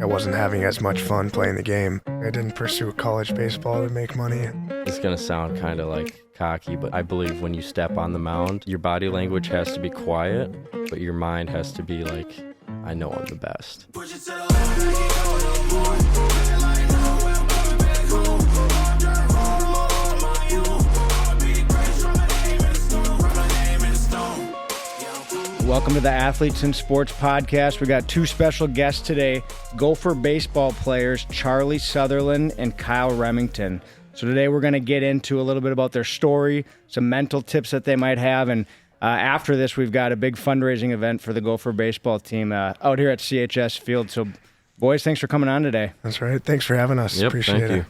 I wasn't having as much fun playing the game. I didn't pursue college baseball to make money. It's going to sound kind of like cocky, but I believe when you step on the mound, your body language has to be quiet, but your mind has to be like, I know I'm the best. Welcome to the Athletes in Sports podcast. We got two special guests today, Gopher baseball players Charlie Sutherland and Kyle Remmington. So today we're going to get into a little bit about their story, some mental tips that they might have, and after this we've got a big fundraising event for the Gopher baseball team out here at CHS Field. So boys, thanks for coming on today. That's right. Thanks for having us. Yep, Appreciate thank it. you.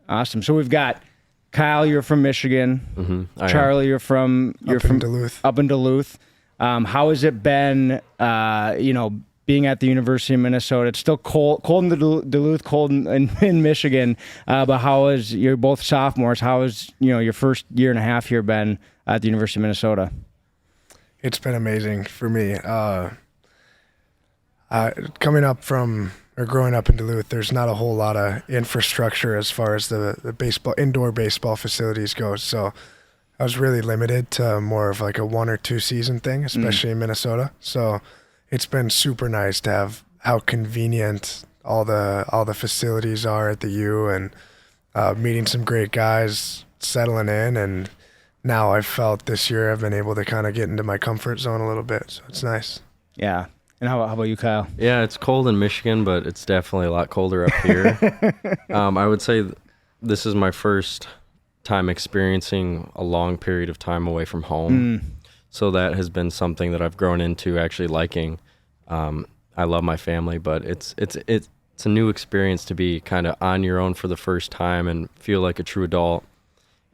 Awesome. So we've got Kyle, you're from Michigan. Charlie, you're from Duluth. Up in Duluth. How has it been, being at the University of Minnesota? It's still cold in Duluth, cold in Michigan. But you're both sophomores. How has, your first year and a half here been at the University of Minnesota? It's been amazing for me. Growing up in Duluth, there's not a whole lot of infrastructure as far as the indoor baseball facilities go. So I was really limited to more of like a 1 or 2 season thing, especially in Minnesota. So it's been super nice to have how convenient all the facilities are at the U, and meeting some great guys, settling in, and now I've felt this year I've been able to kind of get into my comfort zone a little bit. So it's nice. Yeah. And how about you, Kyle? Yeah, it's cold in Michigan, but it's definitely a lot colder up here. I would say this is my first time experiencing a long period of time away from home. So that has been something that I've grown into actually liking. I love my family, but it's a new experience to be kind of on your own for the first time and feel like a true adult.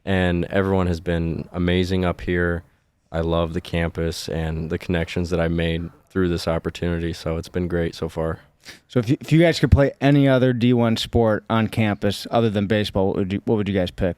And everyone has been amazing up here. I love the campus and the connections that I made through this opportunity. So it's been great so far. So if you guys could play any other D1 sport on campus other than baseball, what would you guys pick?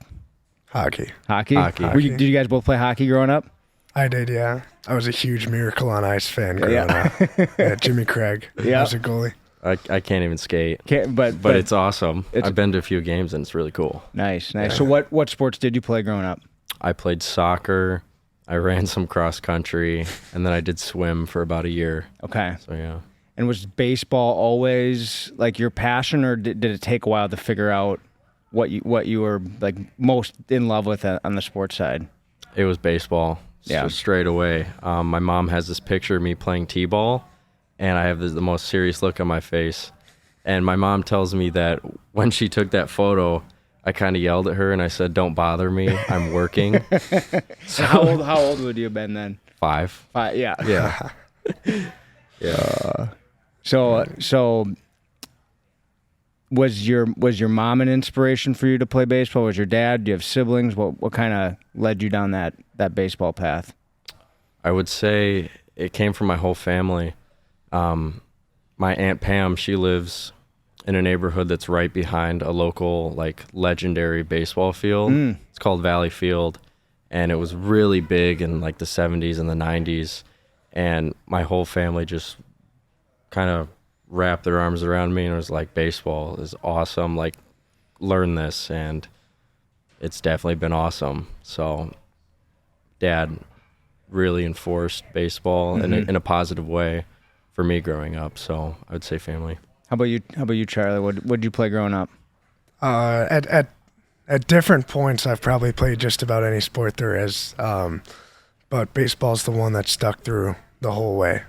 Hockey. Hockey? Hockey. Did you guys both play hockey growing up? I did, yeah. I was a huge Miracle on Ice fan growing up. Yeah, Jimmy Craig. Yeah. I was a goalie. I can't even skate, But it's awesome. I've been to a few games and it's really cool. Nice. Yeah. So what sports did you play growing up? I played soccer, I ran some cross country, and then I did swim for about a year. Okay. So yeah. And was baseball always like your passion, or did it take a while to figure out what you were like most in love with on the sports side? It was baseball. Yeah. So straight away. My mom has this picture of me playing t-ball, and I have the most serious look on my face. And my mom tells me that when she took that photo, I kind of yelled at her and I said, "Don't bother me. I'm working." So how old would you have been then? 5. Yeah. Yeah. Yeah. So was your mom an inspiration for you to play baseball? Was your dad? Do you have siblings? What kind of led you down that baseball path? I would say it came from my whole family. My Aunt Pam, she lives in a neighborhood that's right behind a local, like, legendary baseball field. It's called Valley Field, and it was really big in like the 70s and the 90s. And my whole family just kind of wrapped their arms around me and was like, baseball is awesome, like, learn this. And it's definitely been awesome. So Dad really enforced baseball in a positive way for me growing up. So I would say family. How about you, Charlie? What did you play growing up? At different points, I've probably played just about any sport there is, but baseball's the one that stuck through the whole way.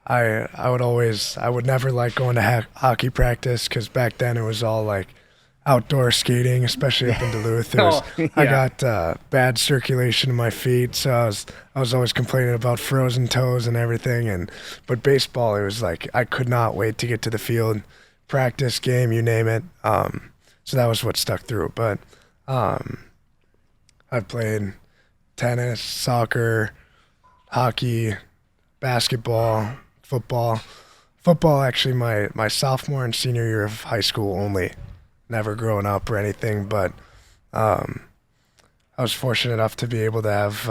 I would never like going to hockey practice, because back then it was all like outdoor skating, especially up in Duluth. I got bad circulation in my feet, so I was always complaining about frozen toes and everything. But baseball, it was like I could not wait to get to the field, practice, game, you name it. So that was what stuck through. But I've played tennis, soccer, hockey, basketball, football. Football, actually, my sophomore and senior year of high school only. Never growing up or anything, but I was fortunate enough to be able to have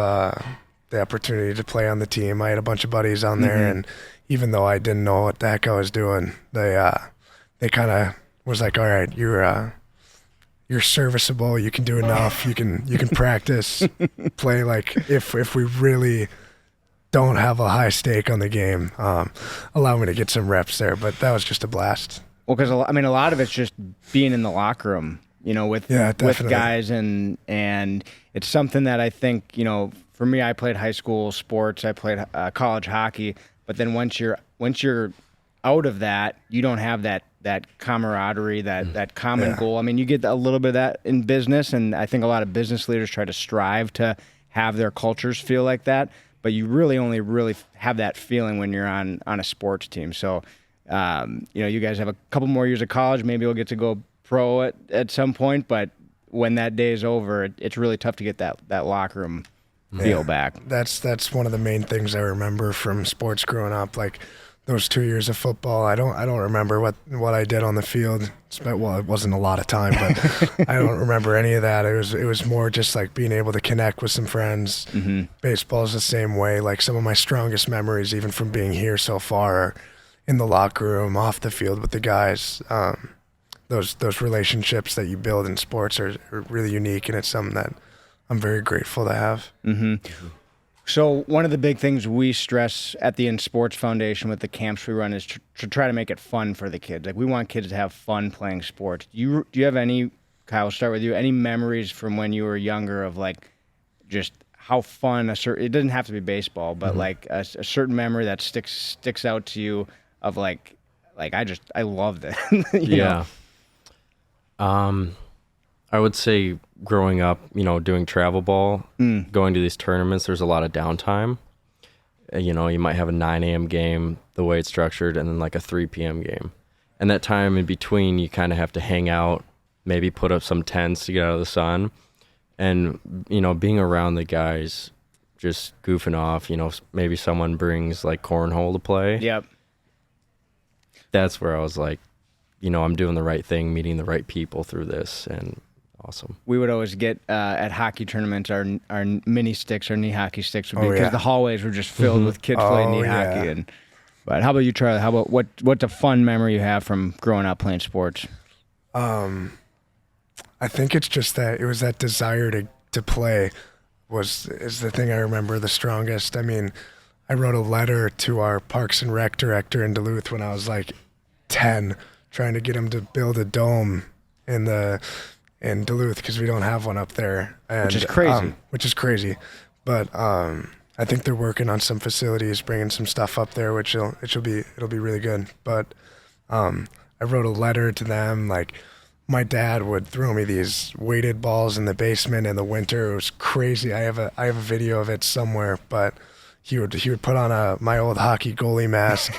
the opportunity to play on the team. I had a bunch of buddies on there, and even though I didn't know what the heck I was doing, they kind of was like, all right, you're serviceable. You can do enough. You can practice, play. Like if we really don't have a high stake on the game, allow me to get some reps there. But that was just a blast. Well, because I mean, a lot of it's just being in the locker room, with guys, and it's something that I think, for me, I played high school sports, I played college hockey, but then once you're out of that, you don't have that camaraderie, that common goal. I mean, you get a little bit of that in business, and I think a lot of business leaders try to strive to have their cultures feel like that, but you really only have that feeling when you're on a sports team. So, you guys have a couple more years of college. Maybe you'll get to go pro at some point, but when that day is over, it's really tough to get that locker room feel back. That's one of the main things I remember from sports growing up. Like those 2 years of football, I don't remember what I did on the field. Well, it wasn't a lot of time, but I don't remember any of that. It was more just like being able to connect with some friends. Mm-hmm. Baseball's the same way. Like some of my strongest memories, even from being here so far, are in the locker room, off the field with the guys. Those relationships that you build in sports are really unique, and it's something that I'm very grateful to have. Mm-hmm. So one of the big things we stress at the In Sports Foundation with the camps we run is to try to make it fun for the kids. Like we want kids to have fun playing sports. Do you have any, Kyle, we'll start with you, any memories from when you were younger of like just how fun it doesn't have to be baseball, but like a certain memory that sticks out to you of like I loved it. Yeah. I would say growing up, doing travel ball, going to these tournaments, there's a lot of downtime. You might have a 9 a.m. game, the way it's structured, and then like a 3 p.m. game. And that time in between, you kind of have to hang out, maybe put up some tents to get out of the sun. And, being around the guys, just goofing off, maybe someone brings like cornhole to play. Yep. That's where I was like, I'm doing the right thing, meeting the right people through this, and awesome. We would always get at hockey tournaments our mini sticks, our knee hockey sticks would be because the hallways were just filled with kids playing knee hockey. But how about you, Charlie? How about what's a fun memory you have from growing up playing sports? I think it's just that it was that desire to play is the thing I remember the strongest. I mean, I wrote a letter to our Parks and Rec director in Duluth when I was like 10, trying to get him to build a dome in Duluth because we don't have one up there, which is crazy. But I think they're working on some facilities, bringing some stuff up there, which it'll be really good. But I wrote a letter to them. Like my dad would throw me these weighted balls in the basement in the winter. It was crazy. I have a video of it somewhere, but he would put on my old hockey goalie mask,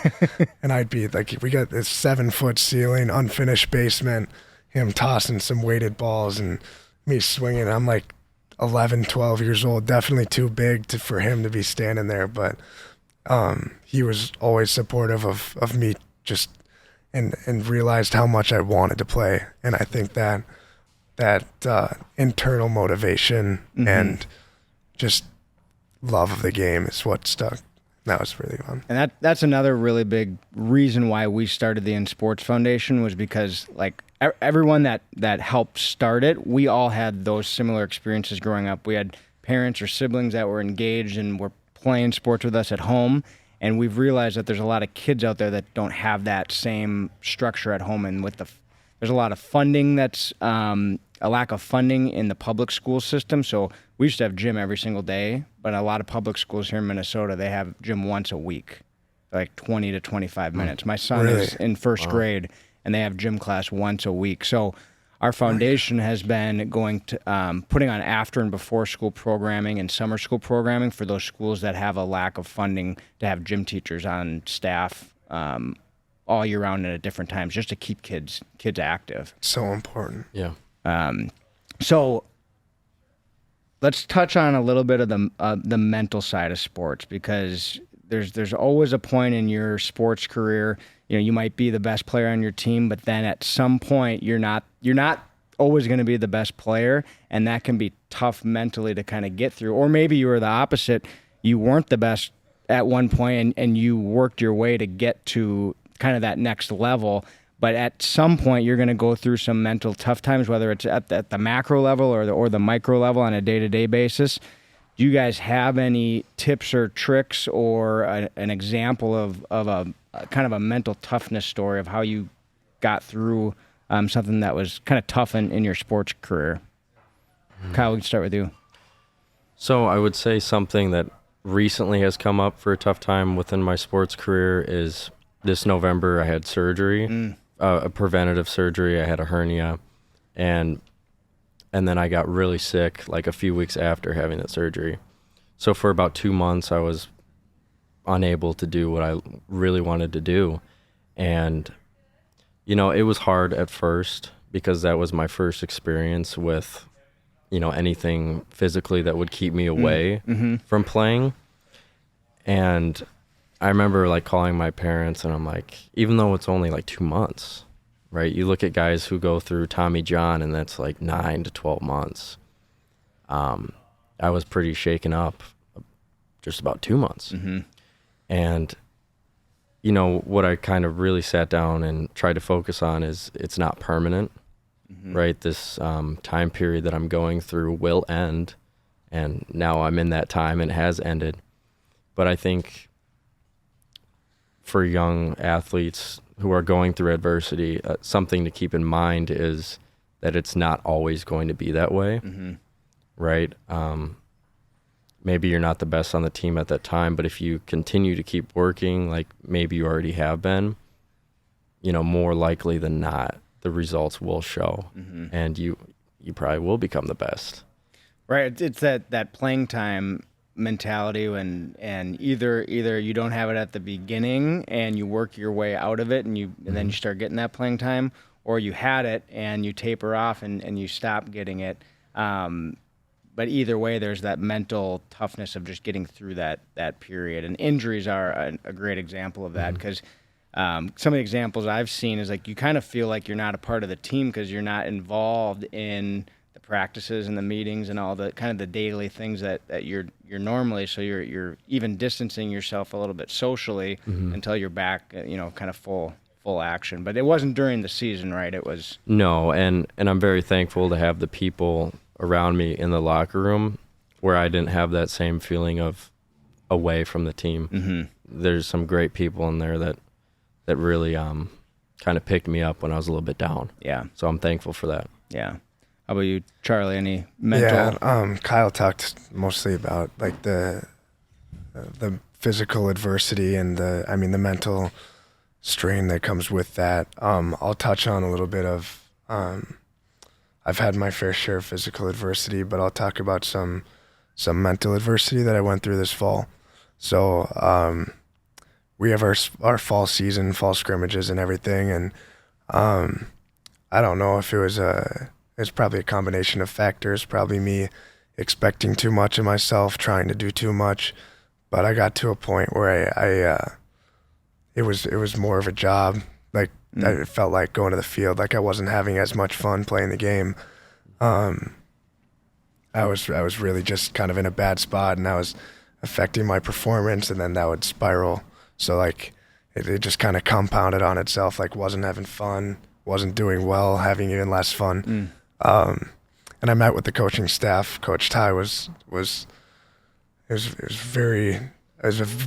and I'd be like, we got this 7-foot ceiling, unfinished basement, him tossing some weighted balls and me swinging. I'm like 11, 12 years old, definitely too big for him to be standing there, but he was always supportive of me just and realized how much I wanted to play. And I think that internal motivation and just love of the game is what stuck. That was really fun. And that's another really big reason why we started the In Sports Foundation, was because like everyone that helped start it, we all had those similar experiences growing up. We had parents or siblings that were engaged and were playing sports with us at home, and we've realized that there's a lot of kids out there that don't have that same structure at home, and there's a lot of funding that's a lack of funding in the public school system. So we used to have gym every single day, but a lot of public schools here in Minnesota, they have gym once a week, like 20 to 25 minutes. My son is in first grade, and they have gym class once a week. So our foundation has been going to putting on after and before school programming and summer school programming for those schools that have a lack of funding to have gym teachers on staff all year round and at different times, just to keep kids active. So important. Yeah. So let's touch on a little bit of the mental side of sports, because there's always a point in your sports career, you might be the best player on your team, but then at some point you're not always going to be the best player, and that can be tough mentally to kind of get through. Or maybe you were the opposite. You weren't the best at one point and you worked your way to get to kind of that next level. But at some point, you're going to go through some mental tough times, whether it's at the macro level or the micro level on a day-to-day basis. Do you guys have any tips or tricks or an example of a kind of a mental toughness story of how you got through something that was kind of tough in your sports career? Kyle, we can start with you. So I would say something that recently has come up for a tough time within my sports career is this November I had surgery. A preventative surgery. I had a hernia, and then I got really sick like a few weeks after having that surgery. So for about 2 months, I was unable to do what I really wanted to do. And, it was hard at first because that was my first experience with, anything physically that would keep me away from playing. And I remember like calling my parents and I'm like, even though it's only like 2 months, right? You look at guys who go through Tommy John and that's like 9 to 12 months. I was pretty shaken up just about 2 months. And, what I kind of really sat down and tried to focus on is it's not permanent, right? This time period that I'm going through will end. And now I'm in that time and it has ended. But I think for young athletes who are going through adversity, something to keep in mind is that it's not always going to be that way, right? Maybe you're not the best on the team at that time, but if you continue to keep working, like maybe you already have been, more likely than not, the results will show, and you probably will become the best. Right. It's that playing time mentality and either you don't have it at the beginning and you work your way out of it and then you start getting that playing time, or you had it and you taper off and you stop getting it. But either way, there's that mental toughness of just getting through that period. And injuries are a great example of that because some of the examples I've seen is like you kind of feel like you're not a part of the team because you're not involved in the practices and the meetings and all the kind of the daily things that you're normally. So you're even distancing yourself a little bit socially until you're back, kind of full action. But it wasn't during the season, right? It was no, and I'm very thankful to have the people around me in the locker room where I didn't have that same feeling of away from the team. There's some great people in there that really kind of picked me up when I was a little bit down. Yeah. So I'm thankful for that. Yeah. How about you, Charlie? Any mental? Yeah, Kyle talked mostly about like the physical adversity and the mental strain that comes with that. I'll touch on a little bit of I've had my fair share of physical adversity, but I'll talk about some mental adversity that I went through this fall. So we have our fall season, fall scrimmages and everything, and I don't know if it's probably a combination of factors, probably me expecting too much of myself, trying to do too much, but I got to a point where it was more of a job. Like I felt like going to the field, like I wasn't having as much fun playing the game. I was really just kind of in a bad spot, and I was affecting my performance, and then that would spiral. So like it just kind of compounded on itself. Like wasn't having fun, wasn't doing well, having even less fun. And I met with the coaching staff. Coach Ty was a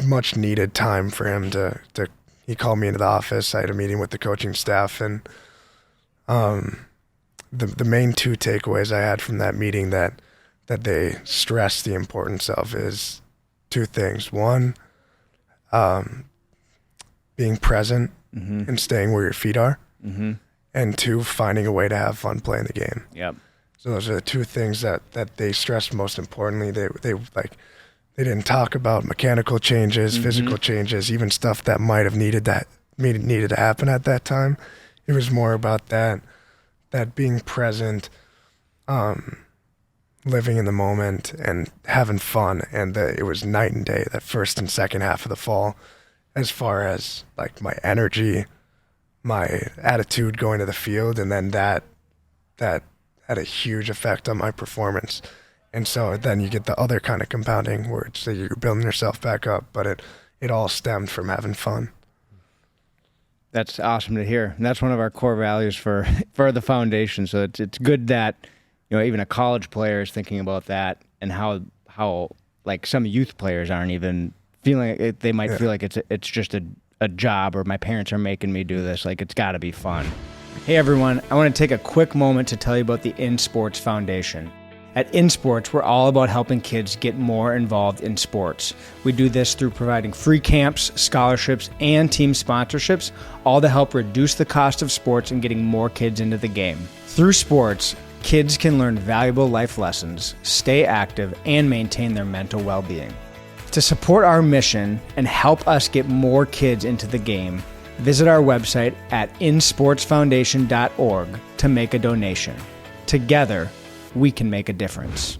much needed time for him to he called me into the office. I had a meeting with the coaching staff, and the main two takeaways I had from that meeting that they stressed the importance of is two things. One, being present and staying where your feet are. And two, finding a way to have fun playing the game. Yep. So those are the two things that they stressed most importantly. They didn't talk about mechanical changes, physical changes, even stuff that might have needed to happen at that time. It was more about that being present, living in the moment and having fun. And it was night and day, that first and second half of the fall, as far as like my energy, my attitude going to the field, and then that had a huge effect on my performance. And so then you get the other kind of compounding where it's you're building yourself back up, but it all stemmed from having fun. That's awesome to hear. And that's one of our core values for the foundation. So it's good that, even a college player is thinking about that, and how like some youth players aren't even feeling it. They might feel like it's just a job, or my parents are making me do this. Like, it's got to be fun. Hey everyone, I want to take a quick moment to tell you about the In Sports Foundation. At In Sports, we're all about helping kids get more involved in sports. We do this through providing free camps, scholarships, and team sponsorships, all to help reduce the cost of sports and getting more kids into the game. Through sports, kids can learn valuable life lessons, stay active, and maintain their mental well-being. To support our mission and help us get more kids into the game, visit our website at insportsfoundation.org to make a donation. Together, we can make a difference.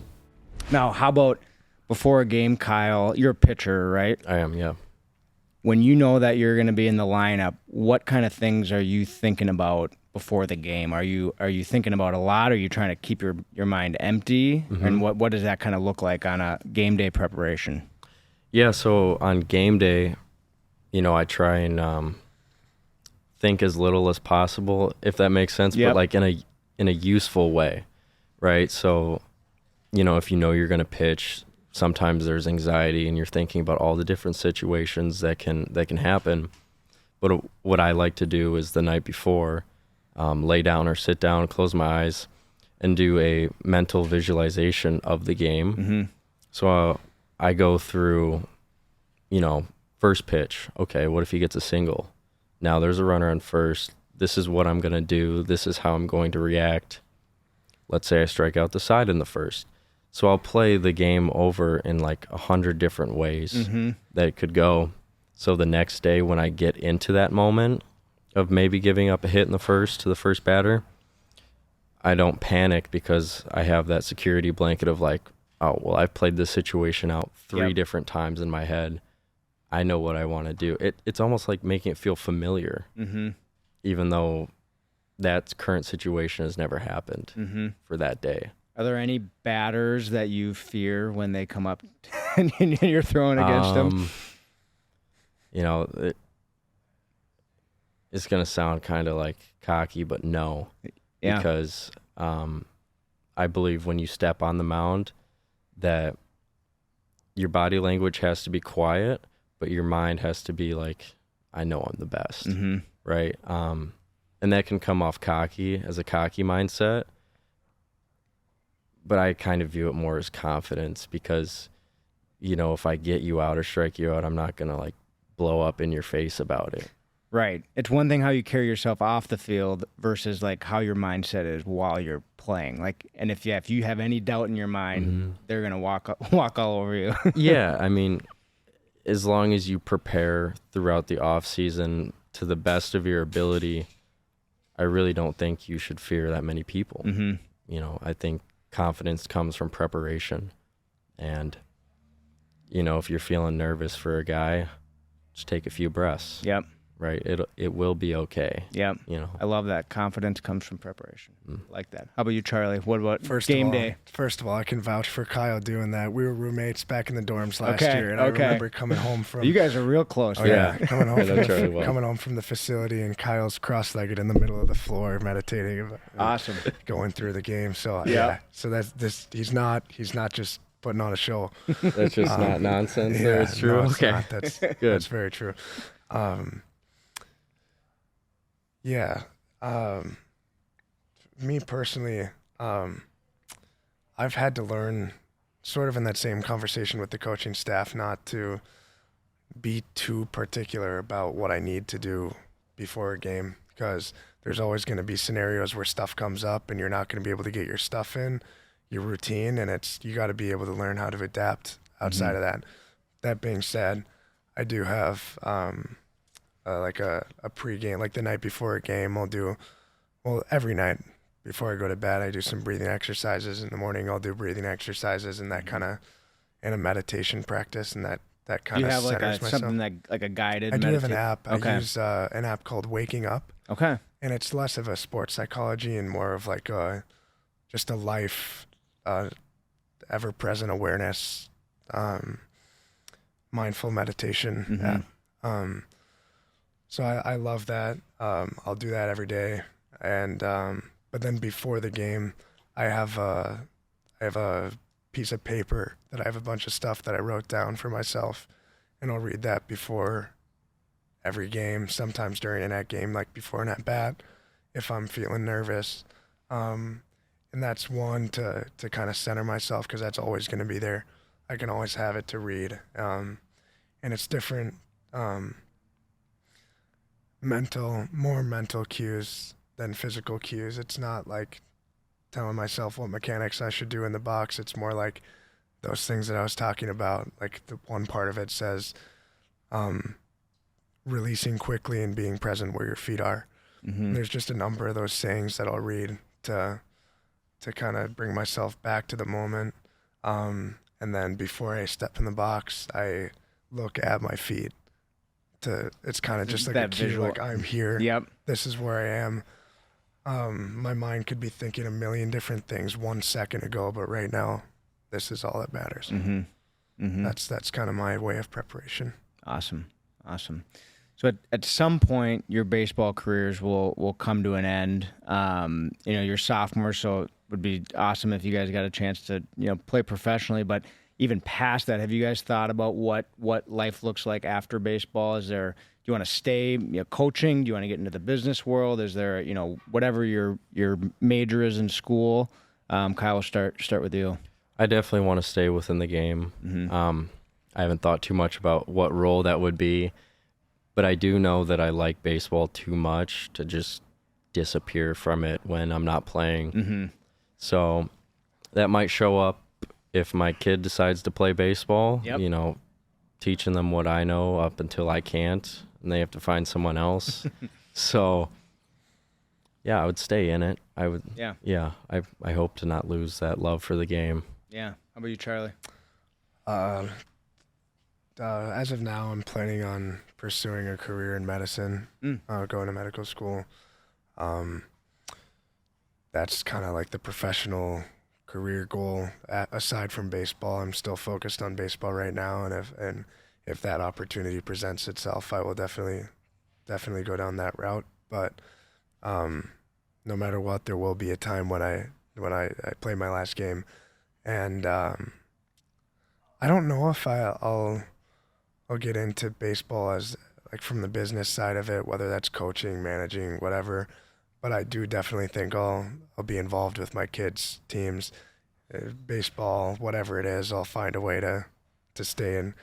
Now, how about before a game, Kyle? You're a pitcher, right? I am, yeah. When you know that you're going to be in the lineup, what kind of things are you thinking about before the game? Are you thinking about a lot? Are you trying to keep your mind empty? Mm-hmm. And what does that kind of look like on a game day preparation? Yeah, so on game day, I try and think as little as possible, if that makes sense, Yep. but like in a useful way, right? So, if you're going to pitch, sometimes there's anxiety and you're thinking about all the different situations that can happen. But what I like to do is the night before, lay down or sit down, close my eyes, and do a mental visualization of the game. Mm-hmm. So I go through, first pitch. Okay, what if he gets a single? Now there's a runner on first. This is what I'm going to do. This is how I'm going to react. Let's say I strike out the side in the first. So I'll play the game over in like 100 different ways Mm-hmm. that it could go. So the next day when I get into that moment of maybe giving up a hit in the first to the first batter, I don't panic because I have that security blanket of like, oh, well, I've played this situation out three Yep. different times in my head. I know what I want to do. It's almost like making it feel familiar, Mm-hmm. even though that current situation has never happened Mm-hmm. for that day. Are there any batters that you fear when they come up and you're throwing against them? It's going to sound kind of like cocky, but no. Yeah. Because I believe when you step on the mound that your body language has to be quiet, but your mind has to be like, I know I'm the best, Mm-hmm. right? And that can come off cocky as a cocky mindset, but I kind of view it more as confidence because, if I get you out or strike you out, I'm not going to like blow up in your face about it. Right. It's one thing how you carry yourself off the field versus like how your mindset is while you're playing. Like, and if you have any doubt in your mind, Mm-hmm. they're gonna walk all over you. Yeah, I mean, as long as you prepare throughout the off season to the best of your ability, I really don't think you should fear that many people. Mm-hmm. I think confidence comes from preparation, and if you're feeling nervous for a guy, just take a few breaths. Yep. Right, it will be okay. Yep. I love that. Confidence comes from preparation. Like that. How about you, Charlie? What about game day? First of all, I can vouch for Kyle doing that. We were roommates back in the dorms last Okay, year, and I okay. remember coming home from. You guys are real close. Oh Yeah. yeah, coming home I know Charlie well. coming home from the facility, and Kyle's cross-legged in the middle of the floor, meditating, Awesome. going through the game. So Yeah. so that's this. He's not just putting on a show. That's just not nonsense. There, it's true. No, it's Okay, not. That's good. That's very true. Yeah. Me personally, I've had to learn, sort of in that same conversation with the coaching staff, not to be too particular about what I need to do before a game, because there's always going to be scenarios where stuff comes up and you're not going to be able to get your stuff in, your routine, and you got to be able to learn how to adapt outside of that. That being said, I do have like a pregame, like the night before a game, every night before I go to bed, I do some breathing exercises. In the morning, I'll do breathing exercises and that kind of, and a meditation practice, and that kind Do of you have like centers myself. something like a guided I do have an app. Okay. I use an app called Waking Up, Okay. and it's less of a sports psychology and more of like just a life ever-present awareness, mindful meditation. So I love that. I'll do that every day. And but then before the game, I have a piece of paper that I have a bunch of stuff that I wrote down for myself, and I'll read that before every game, sometimes during an at game, like before an at bat, if I'm feeling nervous. And that's one to kind of center myself, because that's always going to be there. I can always have it to read. And it's different more mental cues than physical cues. It's not like telling myself what mechanics I should do in the box. It's more like those things that I was talking about. Like the one part of it says, releasing quickly and being present where your feet are. There's just a number of those sayings that I'll read to kind of bring myself back to the moment. And then before I step in the box, I look at my feet. It's kind of just like a cue, like I'm here. Yep. This is where I am. My mind could be thinking a million different things 1 second ago, but right now, this is all that matters. That's kind of my way of preparation. Awesome. So at some point, your baseball careers will come to an end. You're sophomore, so it would be awesome if you guys got a chance to play professionally. But even past that, have you guys thought about what life looks like after baseball? Do you want to stay coaching? Do you want to get into the business world? Is there whatever your major is in school? Kyle, we'll start with you. I definitely want to stay within the game. I haven't thought too much about what role that would be, but I do know that I like baseball too much to just disappear from it when I'm not playing. So that might show up if my kid decides to play baseball. Yep. Teaching them what I know up until I can't, and they have to find someone else. So yeah, I would stay in it. I would. Yeah. I hope to not lose that love for the game. Yeah. How about you, Charlie? As of now, I'm planning on pursuing a career in medicine, going to medical school. That's kind of like the professional career goal. Aside from baseball, I'm still focused on baseball right now, and if that opportunity presents itself, I will definitely go down that route. But no matter what, there will be a time when I play my last game, and I don't know if I'll get into baseball as like from the business side of it, whether that's coaching, managing, whatever. But I do definitely think I'll be involved with my kids' teams, baseball, whatever it is. I'll find a way to stay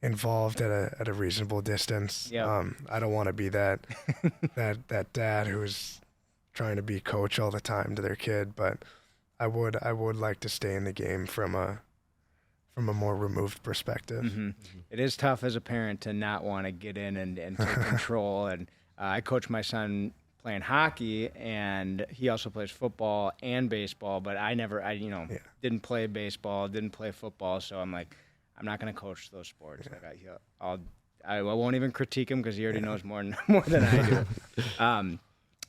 involved at a reasonable distance. Yep. I don't want to be that dad who's trying to be coach all the time to their kid, but I would like to stay in the game from a more removed perspective. It is tough as a parent to not want to get in and take control. And I coach my son playing hockey, and he also plays football and baseball, but I didn't play baseball, didn't play football, so I'm like, I'm not going to coach those sports. Yeah. Like I won't even critique him because he already knows more than I do.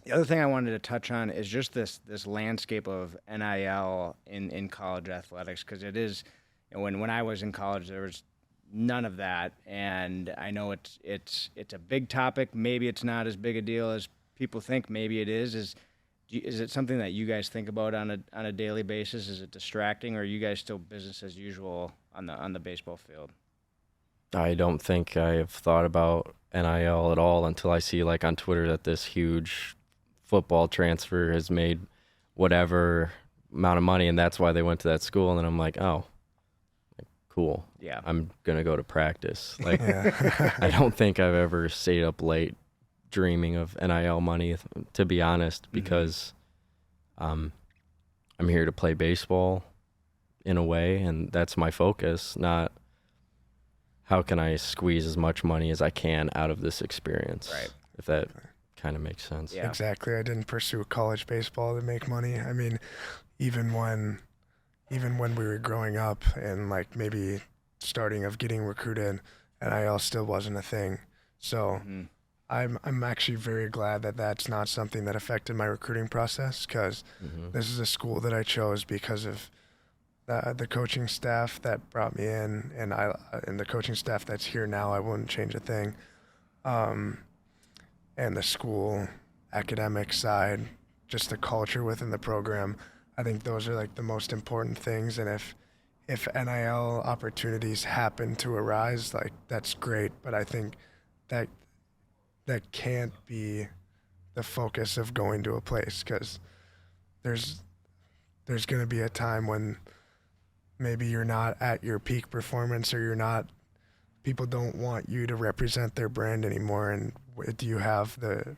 The other thing I wanted to touch on is just this landscape of NIL in college athletics, because it is, when I was in college, there was none of that, and I know it's a big topic. Maybe it's not as big a deal as people think. Maybe it is. Is it something that you guys think about on a daily basis? Is it distracting, or are you guys still business as usual on the baseball field? I don't think I've thought about NIL at all until I see like on Twitter that this huge football transfer has made whatever amount of money, and that's why they went to that school. And then I'm like, oh, cool. Yeah, I'm gonna go to practice. Like, I don't think I've ever stayed up late dreaming of NIL money, to be honest, because I'm here to play baseball in a way, and that's my focus, not how can I squeeze as much money as I can out of this experience. Right. If that kind of makes sense. Yeah. Exactly. I didn't pursue college baseball to make money. I mean, even when we were growing up and like maybe starting of getting recruited, NIL still wasn't a thing. So I'm actually very glad that that's not something that affected my recruiting process, because this is a school that I chose because of the coaching staff that brought me in, and the coaching staff that's here now, I wouldn't change a thing. And the school academic side, just the culture within the program. I think those are like the most important things. And if NIL opportunities happen to arise, like that's great. But I think that can't be the focus of going to a place, because there's going to be a time when maybe you're not at your peak performance, or people don't want you to represent their brand anymore. And do you have the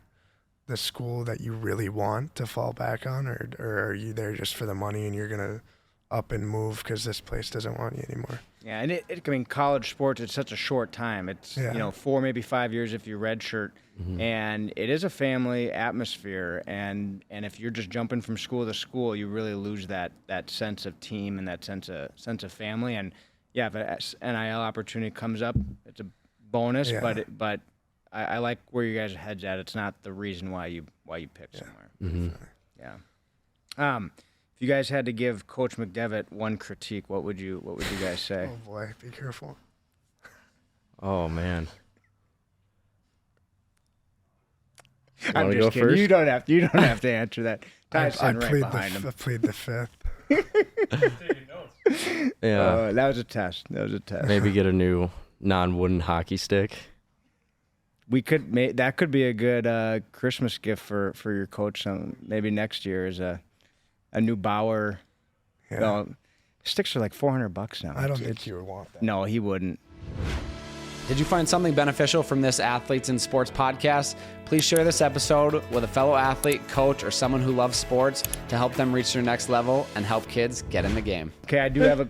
school that you really want to fall back on, or are you there just for the money and you're going to up and move because this place doesn't want you anymore? Yeah, and I mean, college sports, it's such a short time. It's, 4, maybe 5 years if you redshirt. And it is a family atmosphere. And if you're just jumping from school to school, you really lose that sense of team and that sense of family. And yeah, if an NIL opportunity comes up, it's a bonus. Yeah. But I like where you guys' heads at. It's not the reason why you pick somewhere. Yeah. If you guys had to give Coach McDevitt one critique, what would you guys say? Oh boy, be careful. Oh man. I'm Wanna just go kidding. first? You don't have to answer that. Tyson right behind him. I plead the fifth. Yeah. That was a test. Maybe get a new non-wooden hockey stick. We could that could be a good Christmas gift for your coach. Maybe next year is a new Bauer. Yeah. Well, sticks are like $400 now. I don't think you would want that. No, he wouldn't. Did you find something beneficial from this Athletes in Sports podcast? Please share this episode with a fellow athlete, coach, or someone who loves sports to help them reach their next level and help kids get in the game. Okay, I do have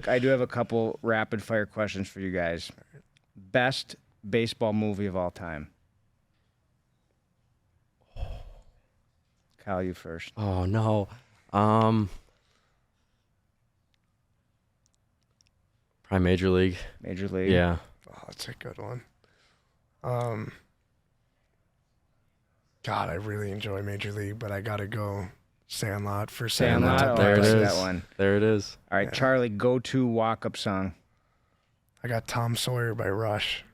a couple rapid fire questions for you guys. Best baseball movie of all time. Kyle, you first. Oh no. Probably Major League. Major League. Yeah. Oh, that's a good one. God, I really enjoy Major League, but I gotta go Sandlot for Sandlot. Sandlot. Oh, There I it like is. that one. There it is. All right, Yeah. Charlie, go-to walk-up song. I got Tom Sawyer by Rush.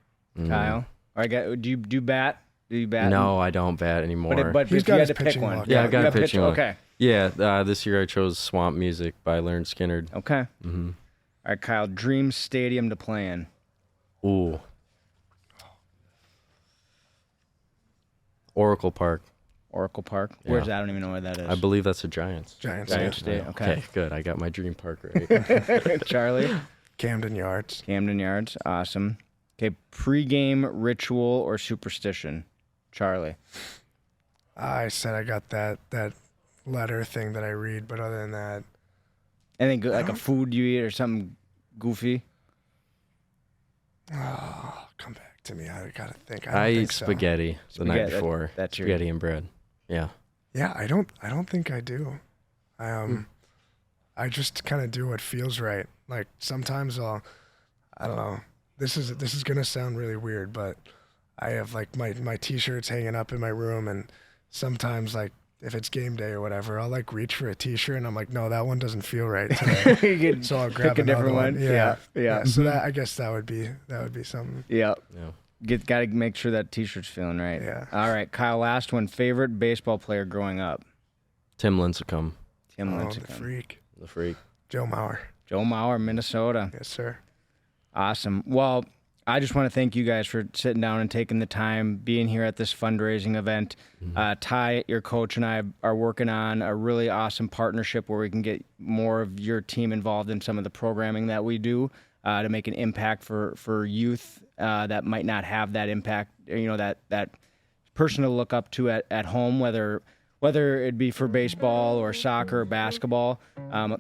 Kyle. All right, do you bat? Do you bat? No, I don't bat anymore. But He's if got you his had to pick pitching one. luck. yeah, Yeah, I got you a got pitch- pitching one. Okay. Yeah, this year I chose Swamp Music by Learn Skinner. Okay. Mm-hmm. All right, Kyle, dream stadium to play in. Ooh. Oracle Park. Oracle Park. Yeah. Where's that? I don't even know where that is. I believe that's a Giants. Giants. Giants Yeah. Stadium. Okay. Good. I got my dream park right. Charlie, Camden Yards. Camden Yards. Awesome. Okay, pre-game ritual or superstition. Charlie. I said I got that letter thing that I read, but other than that, Anything good, like a food you eat or something goofy? come back to me. I gotta think. I don't eat think so. spaghetti the night Spaghetti, before. that's your- spaghetti and bread. Yeah. Yeah, I don't think I do. I just kind of do what feels right. Like sometimes I don't know. This is gonna sound really weird, but I have like my t-shirts hanging up in my room, and sometimes like if it's game day or whatever, I'll like reach for a t-shirt and I'm like, no, that one doesn't feel right today. You could So I'll grab pick a another different one. Yeah. So that, I guess that would be something. Yeah. Yeah. Got to make sure that t-shirt's feeling right. Yeah. All right, Kyle, last one. Favorite baseball player growing up? Tim Lincecum, Tim Oh, the Lincecum. freak. the freak. Joe Mauer. Joe Mauer, Minnesota. Yes, sir. Awesome. Well, I just want to thank you guys for sitting down and taking the time, being here at this fundraising event. Ty, your coach, and I are working on a really awesome partnership where we can get more of your team involved in some of the programming that we do to make an impact for youth that might not have that impact, that person to look up to at home, whether it be for baseball or soccer or basketball.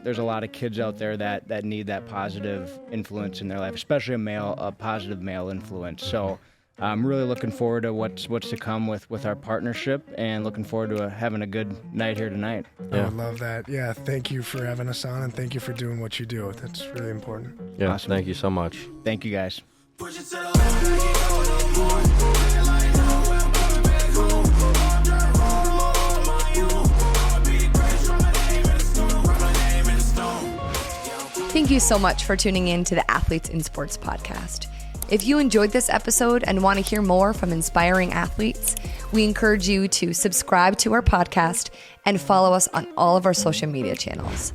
There's a lot of kids out there that need that positive influence in their life, especially a positive male influence. So I'm really looking forward to what's to come with our partnership, and looking forward to having a good night here tonight. I Yeah. would love that. Yeah, thank you for having us on, and thank you for doing what you do. That's really important. Yeah. Awesome. Thank you so much. Thank you, guys. Push it to the left, can't go no more. Looking like no, I'm coming back home. I'm driving home on you. I'ma be great, write my name in the stone, write my name in the stone. Thank you you so much for tuning in to the Athletes in Sports podcast. If you enjoyed this episode and want to hear more from inspiring athletes, we encourage you to subscribe to our podcast and follow us on all of our social media channels.